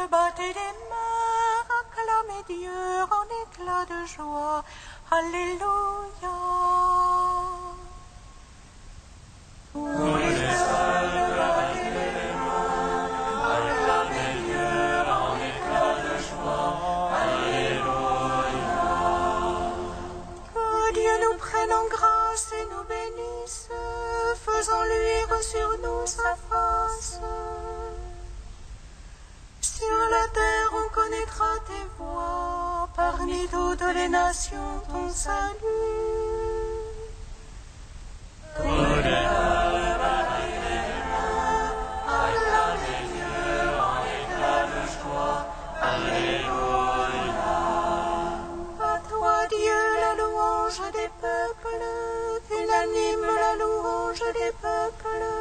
battez des mains, acclamez Dieu en éclat de joie. Alléluia. Tous les peuples, battez des mains, acclamez Dieu en éclat de joie. Alléluia. Que Dieu nous prenne en grâce et nous bénisse, faisant luire sur nous sa face. Sur la terre on connaîtra tes voies, parmi toutes les nations ton salut. Tous les peuples, battez les mains, acclamez Dieu en éclat de joie. Alléluia. À toi Dieu la louange des peuples, unanime la louange des peuples.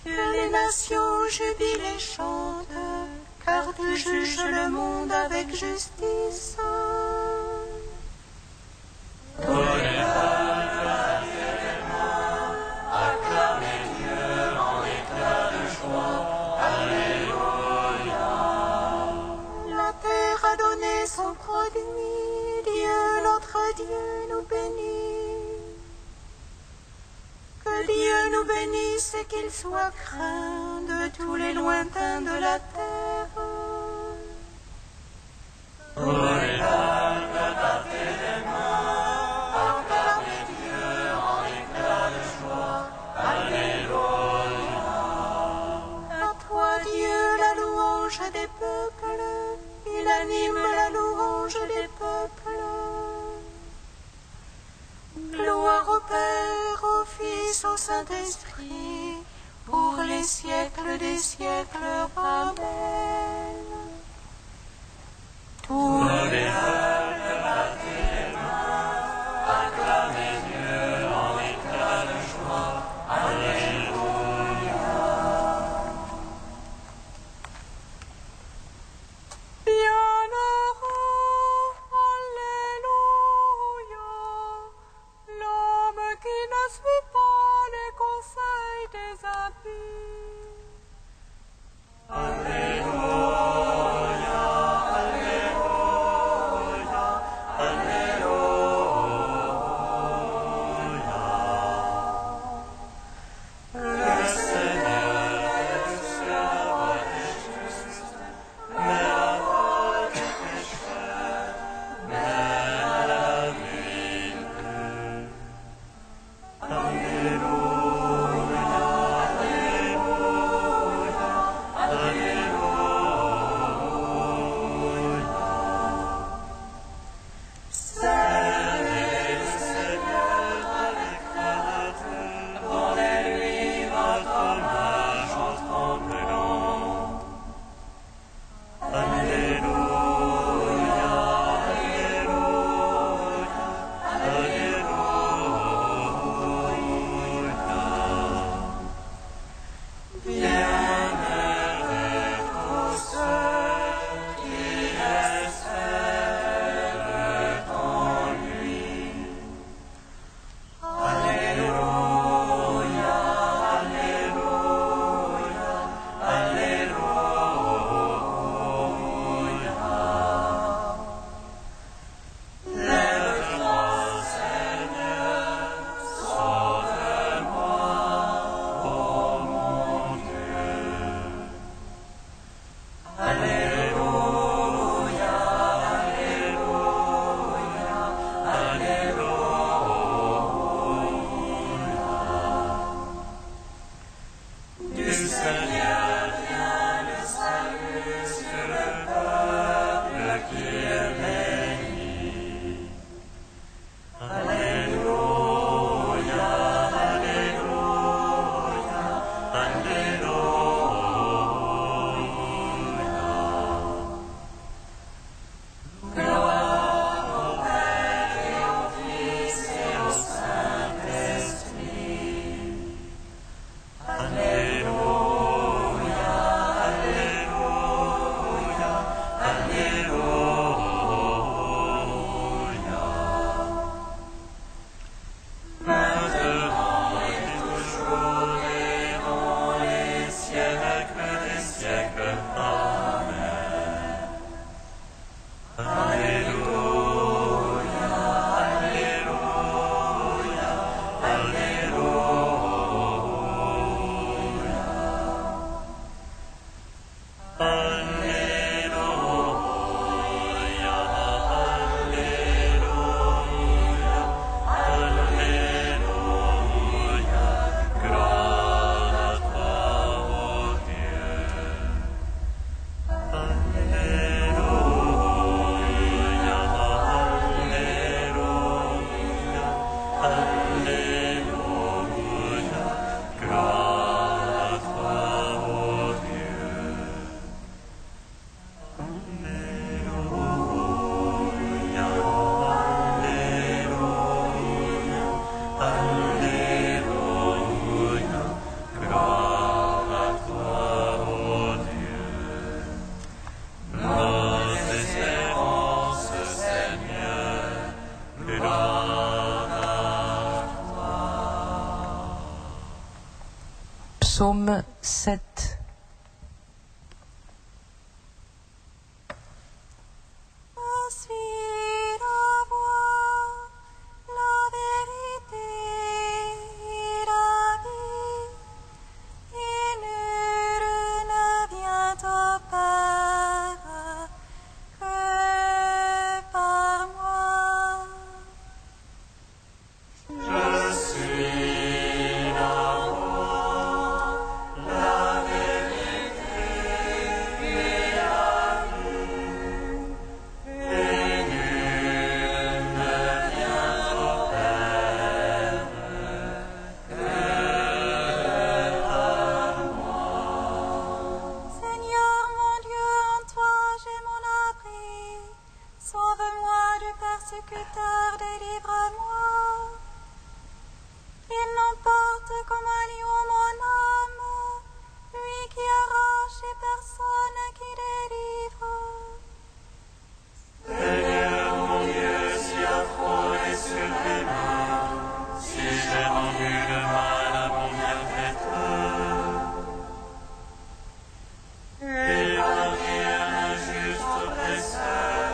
Que les nations jubilent et chantent, car tu juges le monde avec justice. Tous les peuples, battez les mains, acclamez Dieu en éclat de joie. Alléluia. La terre a donné son produit, Dieu, notre Dieu, nous bénit. Que Dieu nous bénisse et qu'il soit craint de tous les lointains de la terre. Tous les peuples, battez les mains, acclamez Dieu en éclat de joie. Alléluia. À toi Dieu la louange des peuples, il anime la louange des peuples. Gloire au Père, au Fils, au Saint-Esprit, pour les siècles des siècles. Amen. Tous les peuples, battez les mains, acclamez Dieu en éclat de joie. Alléluia. Bienheureux, Alléluia, l'homme qui ne suit pas les conseils des impies. Alléluia, Alléluia, Alléluia. Le Seigneur est juste, mais la voix des pécheurs mène à la vie. Alléluia, Alléluia, Alléluia. Servez le Seigneur avec crainte, donnez-lui votre hommage en tremblant. Alléluia, Alléluia, Alléluia. Psaume 7. Suis la voie, la vérité et la vie, et nul ne vient au Père que par moi. Je suis la voie, la vérité et la vie, et nul ne vient au Père que par moi. Seigneur mon Dieu, en toi j'ai mon abri. Sauve-moi du persécuteur, délivre-moi. Il n'emporte comme un lion mon âme, lui qui arrache et personne qui délivre. Seigneur mon Dieu, si affreux est sur les mains, si j'ai rendu le mal à mon bienfaiteur, épargnez un injuste oppresseur,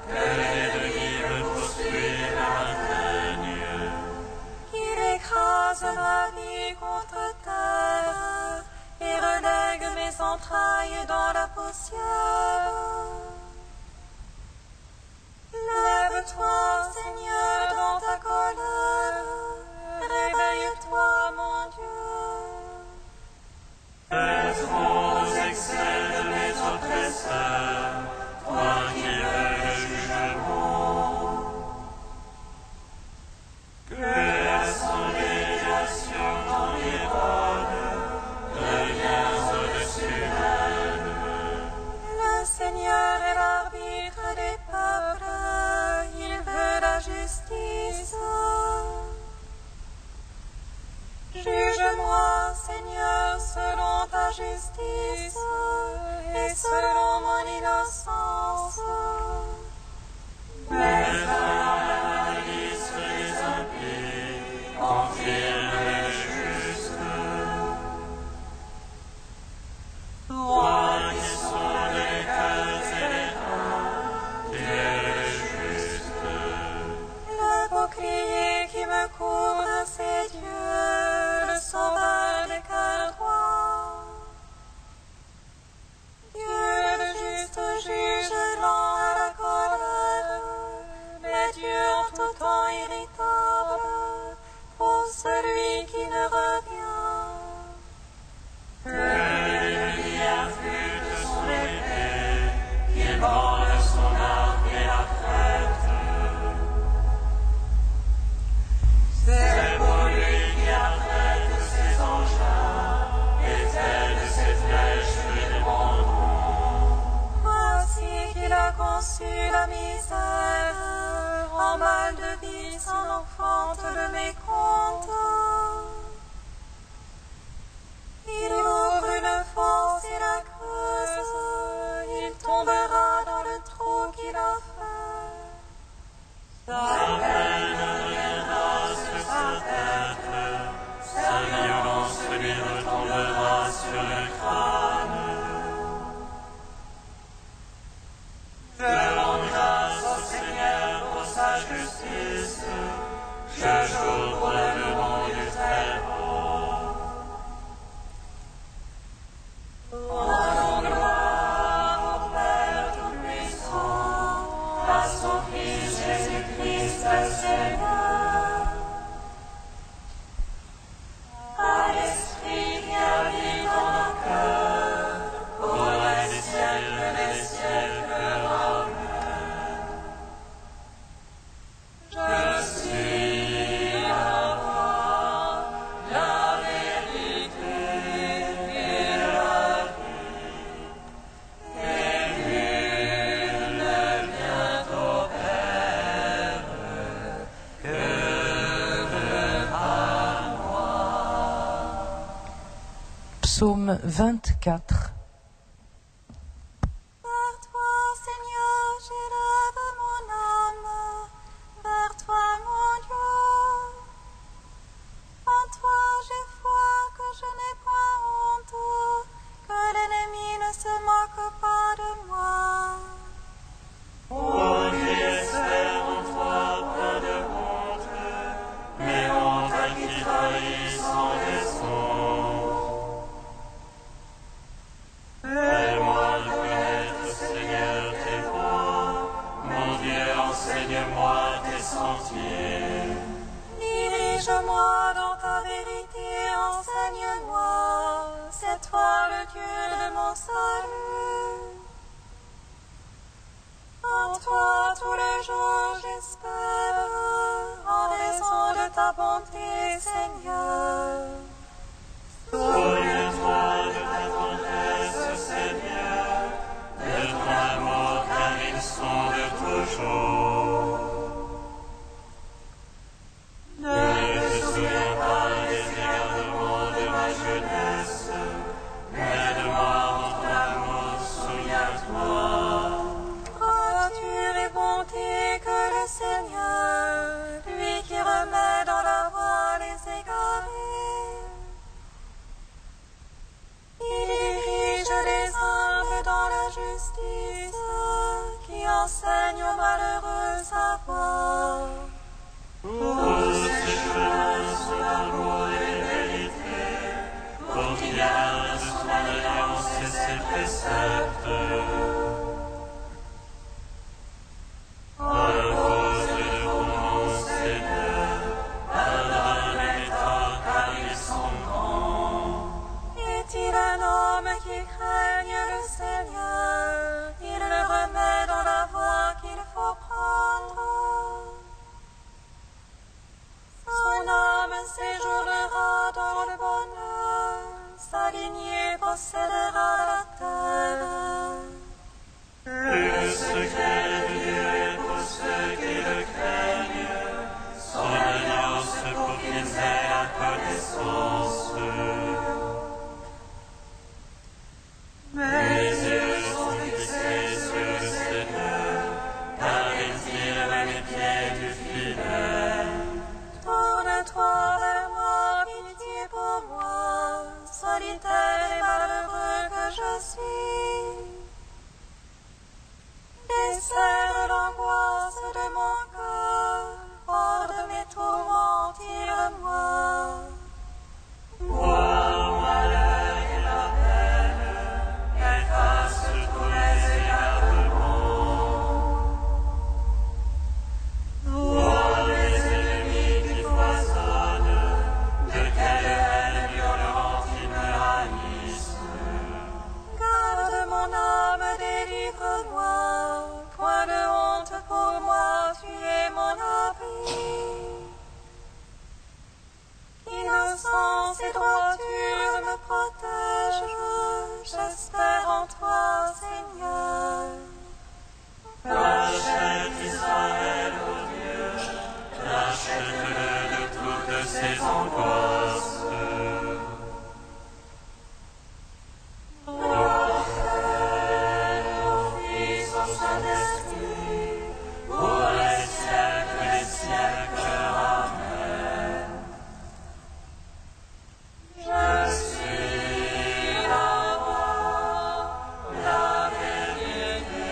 que l'ennemi me poursuive l'inconnu. Il écrase ma vie contre terre et relègue mes entrailles dans la poussière. Lève-toi, Seigneur, dans ta colère, réveille-toi, mon Dieu. Perds aux excès de mes oppresseurs, toi qui veux le jugement. Que la sondation t'environne, deviens au-dessus d'elle. Le Seigneur est l'arbitre des peuples, il veut la justice. Juge-moi, Seigneur, selon ta justice et selon mon innocence. Mets fin à la liste des impies, confirme les justes. Toi qui sondes les cœurs et les reins, tu es le juste. Le bouclier qui me couvre, c'est Dieu, le sauveur des cœurs droits. Dieu le juste juge lent à la colère, mais Dieu en tout temps irritable pour celui qui ne revient. Que l'ennemi affûte son épée, qu'il branle son arc et la traite. C'est pour lui qui affrète ses engins, et telles ses flèches le démondront. Voici qu'il a conçu la misère, en mal de vie s'en enfante le mécompte. Il ouvre une fosse et la creuse, il tombera dans le trou qu'il a fait. Sa peine reviendra sur sa tête, sa violence lui retombera sur le crâne. Je rends grâce au Seigneur pour sa justice, je joue pour le nom du Très-Haut. Rendons gloire au Père Tout-Puissant, à son Fils Jésus-Christ le Seigneur, à l'Esprit qui habite dans nos cœurs, pour les siècles des siècles. Amen. Je suis la voie, la vérité et la vie, et nul ne vient au Père que par moi. Psaume 24. Vers toi, Seigneur, j'élève mon âme, vers toi, mon Dieu. En toi j'ai foi que je n'ai point Dieu de mon salut. En toi tout le jour j'espère, en raison de ta bonté, Seigneur. Souviens-toi de ta tendresse, Seigneur, de ton amour, car ils sont de toujours. Ne te souviens pas des égarements de ma jeunesse, mais de moi en ton amour, souviens-toi. Droiture et bonté que le Seigneur, lui qui remet dans la voie les égarés. Il dirige les humbles dans la justice, qui enseigne aux malheureux sa voie. Tous ces chemins sont d'amour et vérité, pour qu'il garde son alliance et ses préceptes. À cause de ton nom, Seigneur, pardonne les torts car ils sont grands. Est-il un homme qui craigne le Seigneur? Il le remet dans la voie qu'il faut prendre. Son âme séjournera dans le bonheur, sa lignée possédera la terre. Le secret de Dieu est pour ceux qui le craignent, son alliance pour qu'ils aient la connaissance. Mes yeux sont fixés sur le Seigneur, car il tire les pieds du filet. Tourne-toi vers moi, pitié pour moi, solitaire et malheureux que je suis. Desserre l'angoisse de mon cœur, hors de mes tourments, tire-moi. Vois-moi l'heure et la peine, efface tous les égarements. Vois les ennemis qui foisonnent, de quelle haine violente ils me haïssent. Garde mon âme, délivre-moi, point de honte pour moi, tu es mon abri. Innocence et droiture me protègent, j'espère en toi, Seigneur. Rachète Israël, ô Dieu, rachète-le de toutes ses angoisses. Fils au Saint-Esprit, Pour les siècles, Amen. je suis la voie, la vérité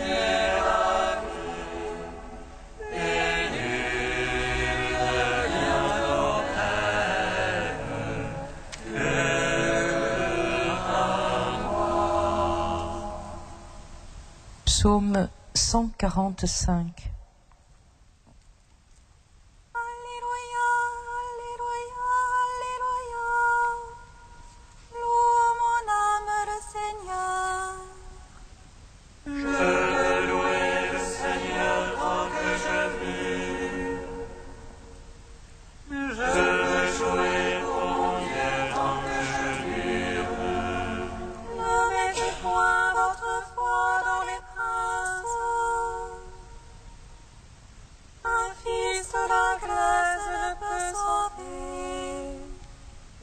et la vie, et nul ne vient au Père que par moi. Psaume 145. Alléluia, Alléluia, Alléluia. Loue mon âme le Seigneur. Je veux louer le Seigneur tant que je vis. Je veux jouer pour mon Dieu tant que je dure. Ne mettez point votre foi dans les princes. Un fils de la grâce ne peut sauver.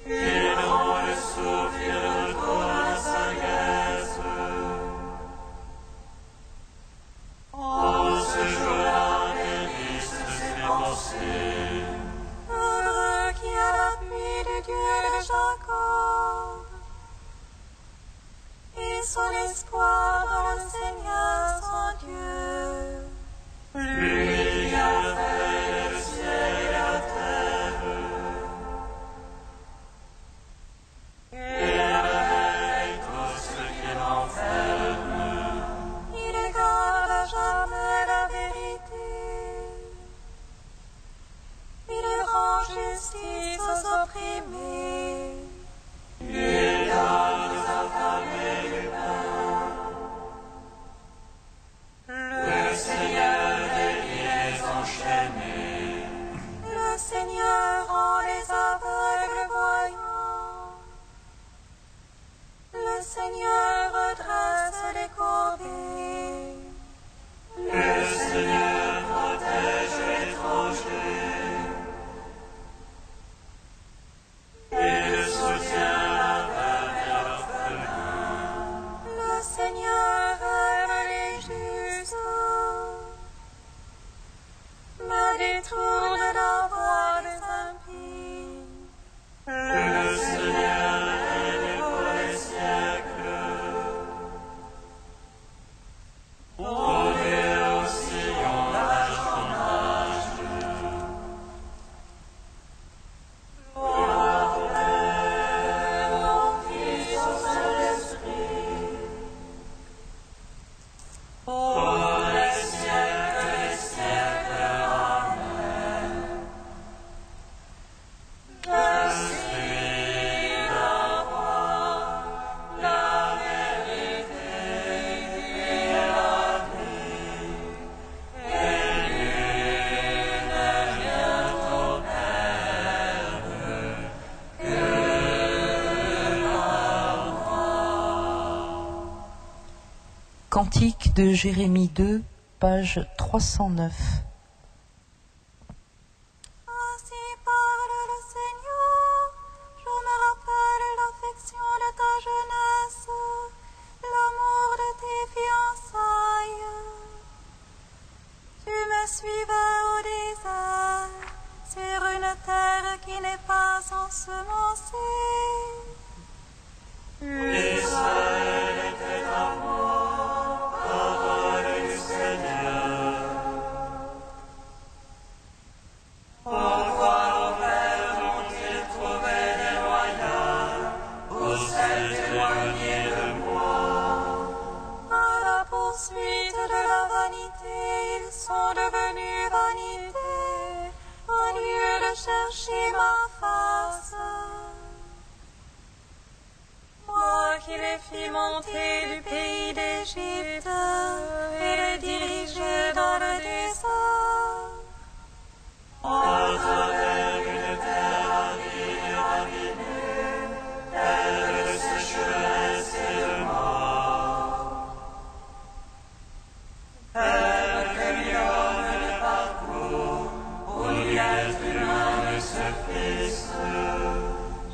Et dans le souffle il retourne à sa guise. En ce jour-là, guérissent ses pensées. Heureux qui a l'appui du Dieu de Jacob et son espoir dans le Seigneur son Dieu. Lui qui a fait le ciel et la terre. Et la veille tous ceux qui l'enferment. Il garde à jamais la vérité. Il rend justice aux opprimés. Il garde Seigneur rend les aveugles voyants. Le Seigneur redresse les courbés. Le Seigneur protège l'étranger et le soutient l'aveugle et l'orphelin. Le Seigneur aime les justes, mais détourne la voie des impies. Le Seigneur règne pour les siècles. Ô Dieu, aussi on lâche ton âge. Gloire au Père, au Fils, au Saint-Esprit, Pour les siècles des siècles. Amen. Je suis la voie, la vérité et la vie, et nul ne vient au Père que par moi. Cantique de Jérémie 2, page 309. Ainsi parle le Seigneur, je me rappelle l'affection de ta jeunesse, l'amour de tes fiançailles. Tu me suivais au désert, sur une terre qui n'est pas ensemencée. Israël était à moi, parole du Seigneur. Pourquoi, ô Père, m'ont-ils trouvé déloyal, pour s'être éloignés de moi? À la poursuite de la vanité, ils sont devenus vanité, au lieu de chercher ma face. Moi qui les fis monter du pays d'Égypte et les diriger dans le désert. À travers une terre aride et ravinée, terre de sécheresse et de mort. Terre que nul homme ne parcourt, où nul être humain ne se fixe.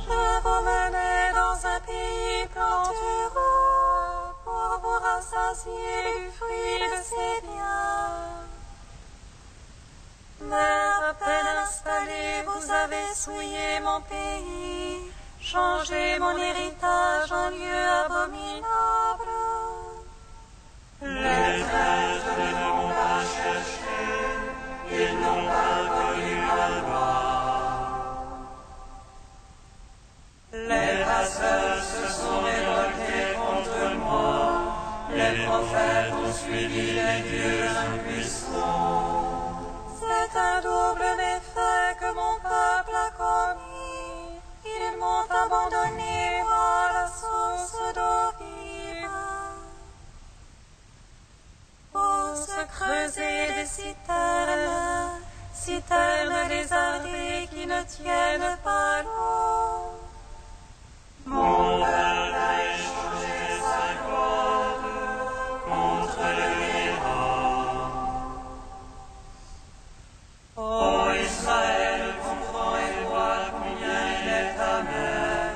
Je vous menais dans un pays plantureux pour vous rassasier du fruit de ses biens. Mais à peine installé, vous avez souillé mon pays, changé mon héritage en lieu abominable. Les traîtres ne m'ont pas cherché, ils n'ont pas connu la loi. Les passeurs se sont révoltés contre moi, les prophètes ont suivi les dieux impuissants. C'est un double méfait que mon peuple a commis. Ils m'ont abandonné à la source d'eau vive. Pour se creuser des citernes, citernes lézardées qui ne tiennent pas l'eau. Mon peuple a échangé sa corde contre le néant. Ô Israël, comprends et vois combien il est amer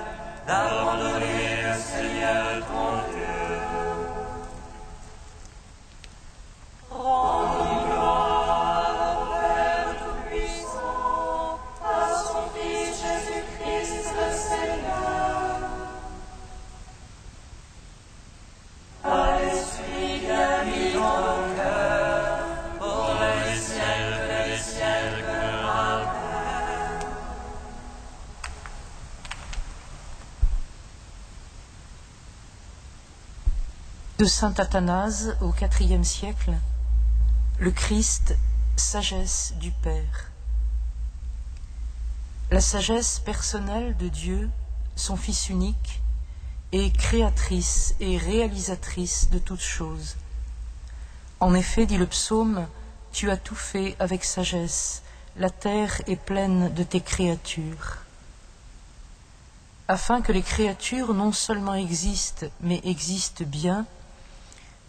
d'abandonner le Seigneur ton Dieu. Rendons gloire au Père Tout-Puissant, à son Fils Jésus-Christ le Seigneur, à l'Esprit qui a mis dans nos cœurs, pour les siècles des siècles. Amen. De saint Athanase au IVe siècle, le Christ, sagesse du Père. La sagesse personnelle de Dieu, son Fils unique, est créatrice et réalisatrice de toutes choses. En effet, dit le psaume, tu as tout fait avec sagesse, la terre est pleine de tes créatures. Afin que les créatures non seulement existent, mais existent bien,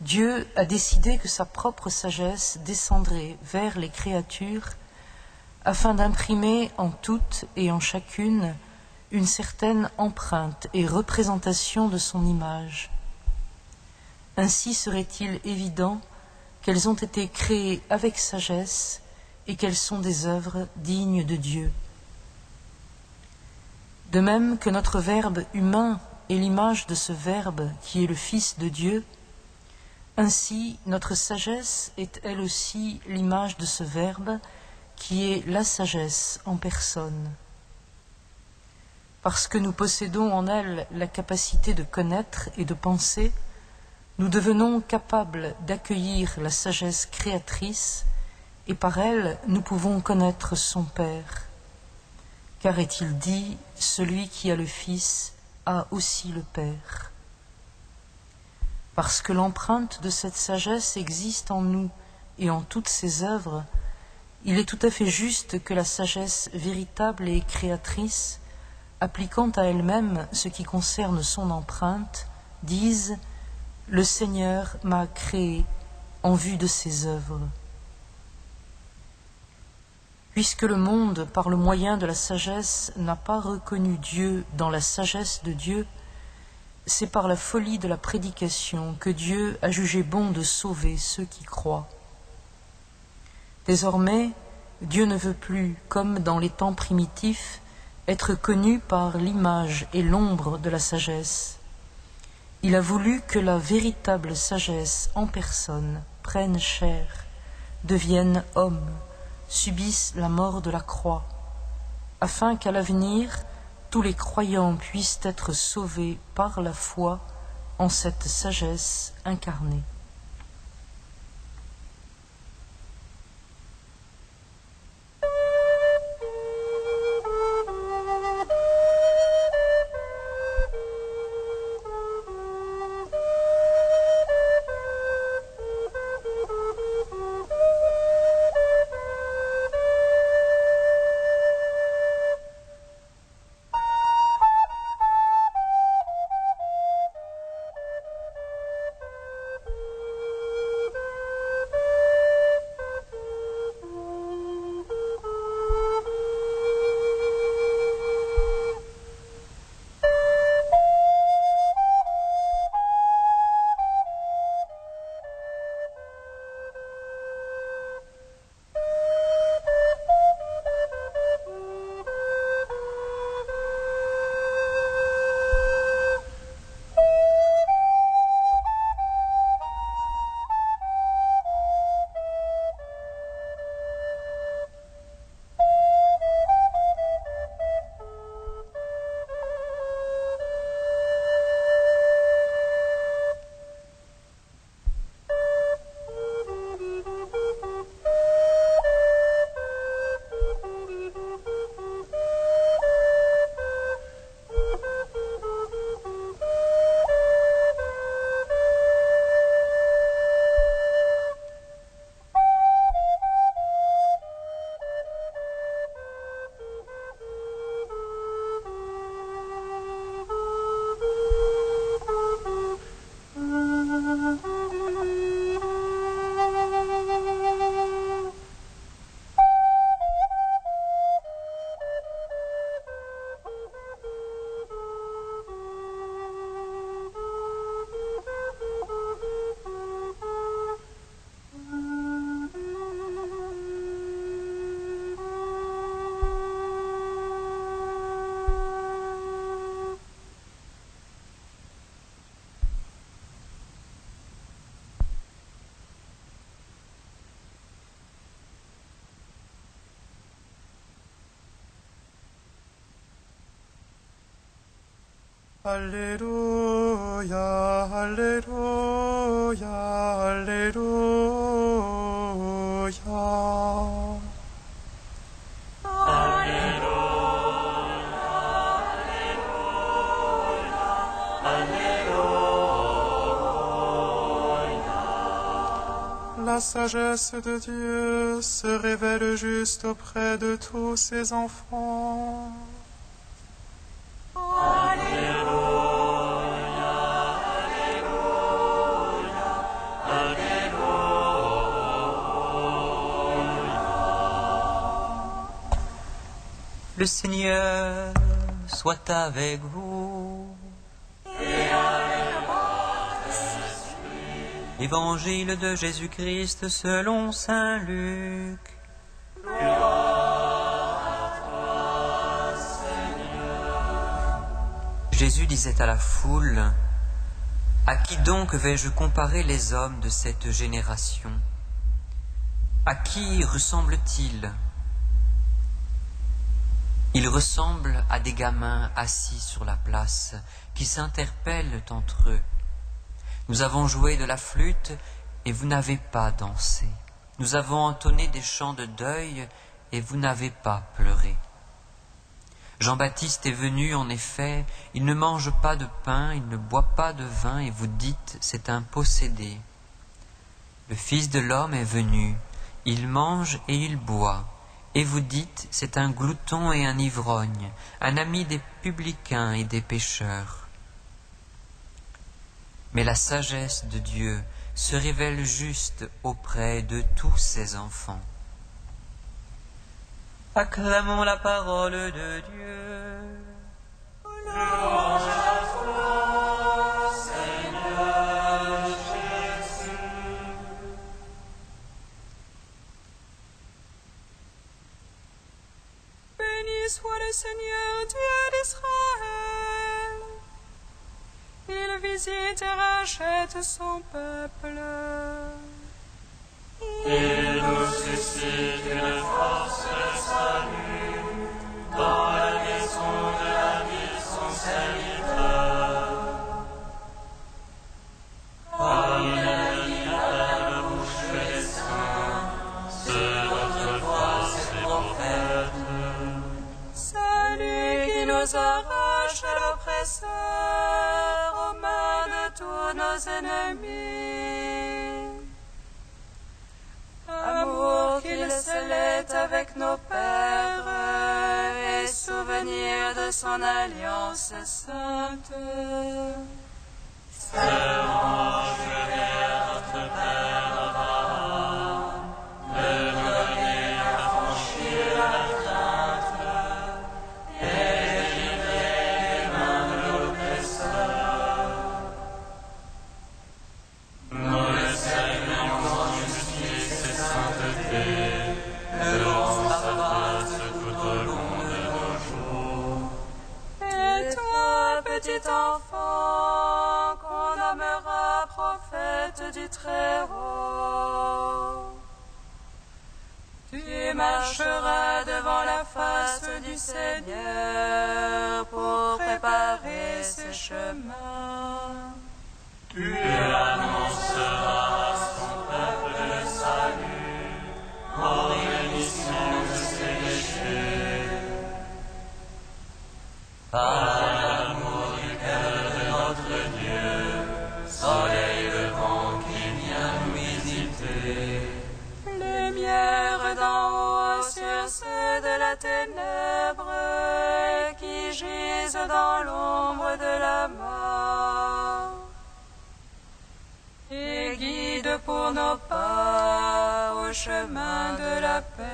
Dieu a décidé que sa propre sagesse descendrait vers les créatures afin d'imprimer en toutes et en chacune une certaine empreinte et représentation de son image. Ainsi serait-il évident qu'elles ont été créées avec sagesse et qu'elles sont des œuvres dignes de Dieu. De même que notre Verbe humain est l'image de ce Verbe qui est le Fils de Dieu, ainsi notre sagesse est elle aussi l'image de ce Verbe qui est la sagesse en personne. Parce que nous possédons en elle la capacité de connaître et de penser, nous devenons capables d'accueillir la sagesse créatrice et par elle nous pouvons connaître son Père. Car est-il dit, celui qui a le Fils a aussi le Père. Parce que l'empreinte de cette sagesse existe en nous et en toutes ses œuvres, il est tout à fait juste que la sagesse véritable et créatrice, appliquant à elle-même ce qui concerne son empreinte, dise « Le Seigneur m'a créé en vue de ses œuvres ». Puisque le monde, par le moyen de la sagesse, n'a pas reconnu Dieu dans la sagesse de Dieu, c'est par la folie de la prédication que Dieu a jugé bon de sauver ceux qui croient. Désormais, Dieu ne veut plus, comme dans les temps primitifs, être connu par l'image et l'ombre de la sagesse. Il a voulu que la véritable sagesse en personne prenne chair, devienne homme, subisse la mort de la croix, afin qu'à l'avenir, tous les croyants puissent être sauvés par la foi en cette sagesse incarnée. Alléluia, Alléluia, Alléluia. la sagesse de Dieu se révèle juste auprès de tous ses enfants. Le Seigneur soit avec vous. Évangile de Jésus-Christ selon saint Luc. Jésus disait à la foule, « À qui donc vais-je comparer les hommes de cette génération? À qui ressemblent-ils? Ils ressemblent à des gamins assis sur la place qui s'interpellent entre eux. Nous avons joué de la flûte et vous n'avez pas dansé. Nous avons entonné des chants de deuil et vous n'avez pas pleuré. Jean-Baptiste est venu, en effet, il ne mange pas de pain, il ne boit pas de vin, et vous dites, c'est un possédé. Le Fils de l'homme est venu, il mange et il boit, et vous dites, c'est un glouton et un ivrogne, un ami des publicains et des pécheurs. Mais la sagesse de Dieu se révèle juste auprès de tous ses enfants. Acclamons la parole de Dieu. Louange à toi, Seigneur Jésus. Béni soit le Seigneur Dieu d'Israël. Il visite et rachète son peuple. Il nous suscite une force de salut dans la maison de la vie de son serviteur. Comme l'a dit à la bouche des saints, c'est votre voix, ses prophètes. Salut qui nous arrache de l'oppresseur aux mains de tous nos ennemis. Amour qu'il scellait avec nos pères et souvenir de son alliance sainte. Serment juré à notre Père Abraham, de nous donner affranchir la crainte et délivrer les mains de l'oppresseur. Nous le saluons en justice et sainteté, devant sa face tout au long de nos jours. Et toi, petit enfant, qu'on nommera prophète du Très-Haut, tu marcheras devant la face du Seigneur pour préparer ses chemins. Tu annonceras à son peuple le salut, en rémission de ses péchés. Par l'amour du cœur de notre Dieu, soleil levant qui vient nous visiter. Lumière d'en haut sur ceux de la ténèbre qui gisent dans l'ombre de la mort. Et guide pour nos pas au chemin de la paix.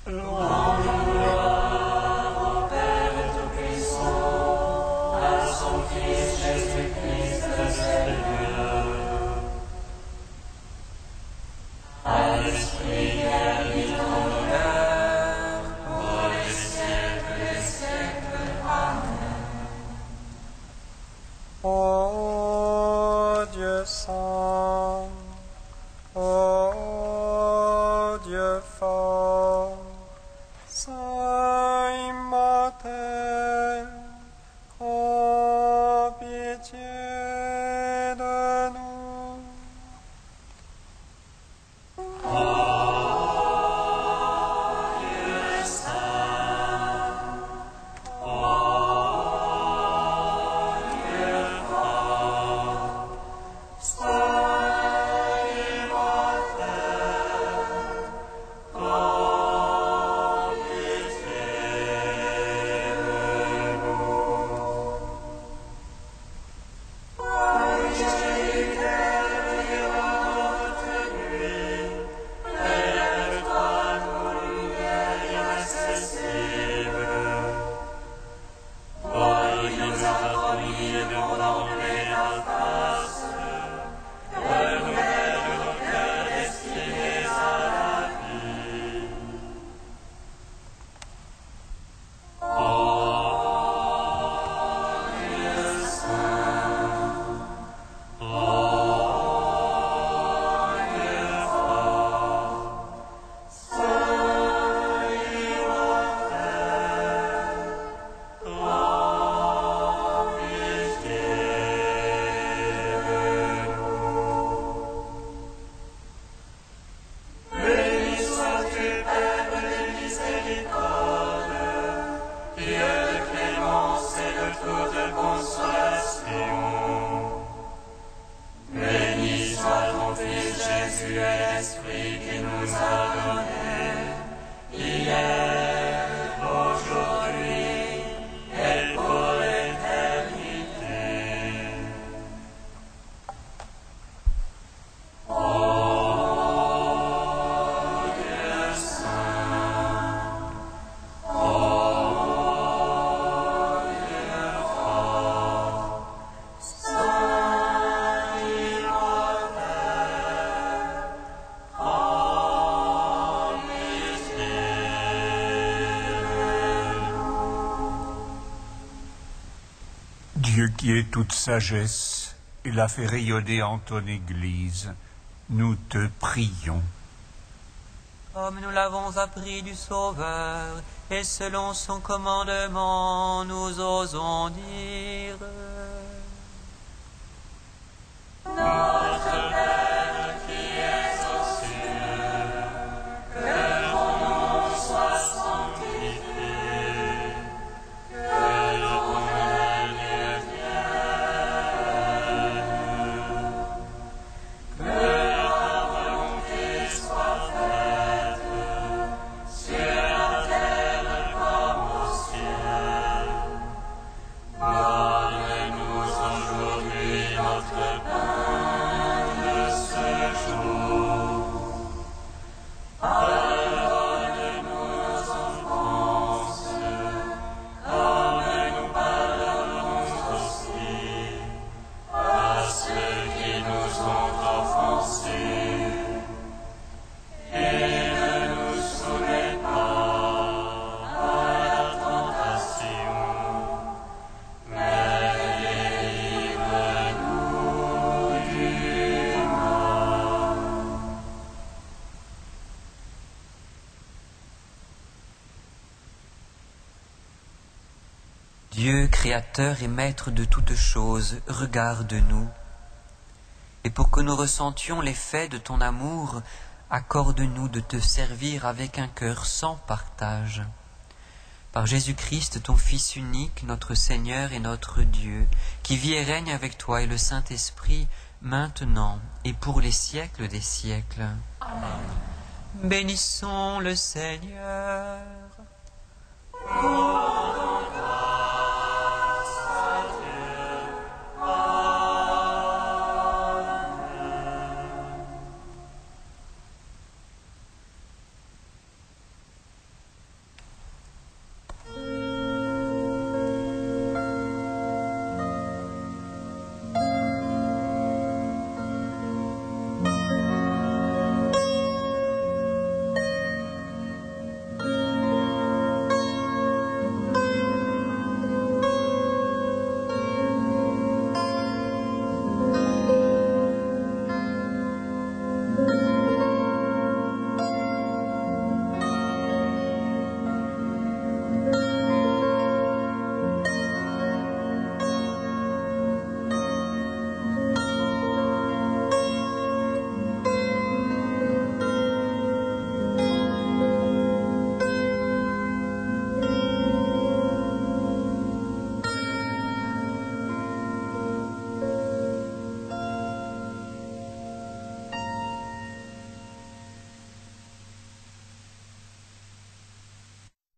Louange et gloire au Père Tout-Puissant, à son Fils Jésus-Christ le Seigneur, à l'Esprit qui habite en nos cœurs, pour les siècles des siècles. Amen. Ô Dieu saint, ô Dieu qui est toute sagesse et l'a fait rayonner en ton Église, nous te prions. Comme nous l'avons appris du Sauveur, et selon son commandement, nous osons dire: Notre Père qui es aux cieux, que ton nom soit sanctifié, que ton règne vienne, que ta volonté soit faite sur la terre comme au ciel. Donne-nous aujourd'hui notre pain de ce jour. Pardonne-nous nos offenses, comme nous pardonnons aussi à ceux qui nous ont offensés. Et ne nous soumets pas à la tentation, mais délivre-nous du mal. Dieu, créateur et maître de toutes choses, regarde-nous. Et pour que nous ressentions l'effet de ton amour, accorde-nous de te servir avec un cœur sans partage. Par Jésus-Christ, ton Fils unique, notre Seigneur et notre Dieu, qui vit et règne avec toi et le Saint-Esprit, maintenant et pour les siècles des siècles. Amen. Bénissons le Seigneur.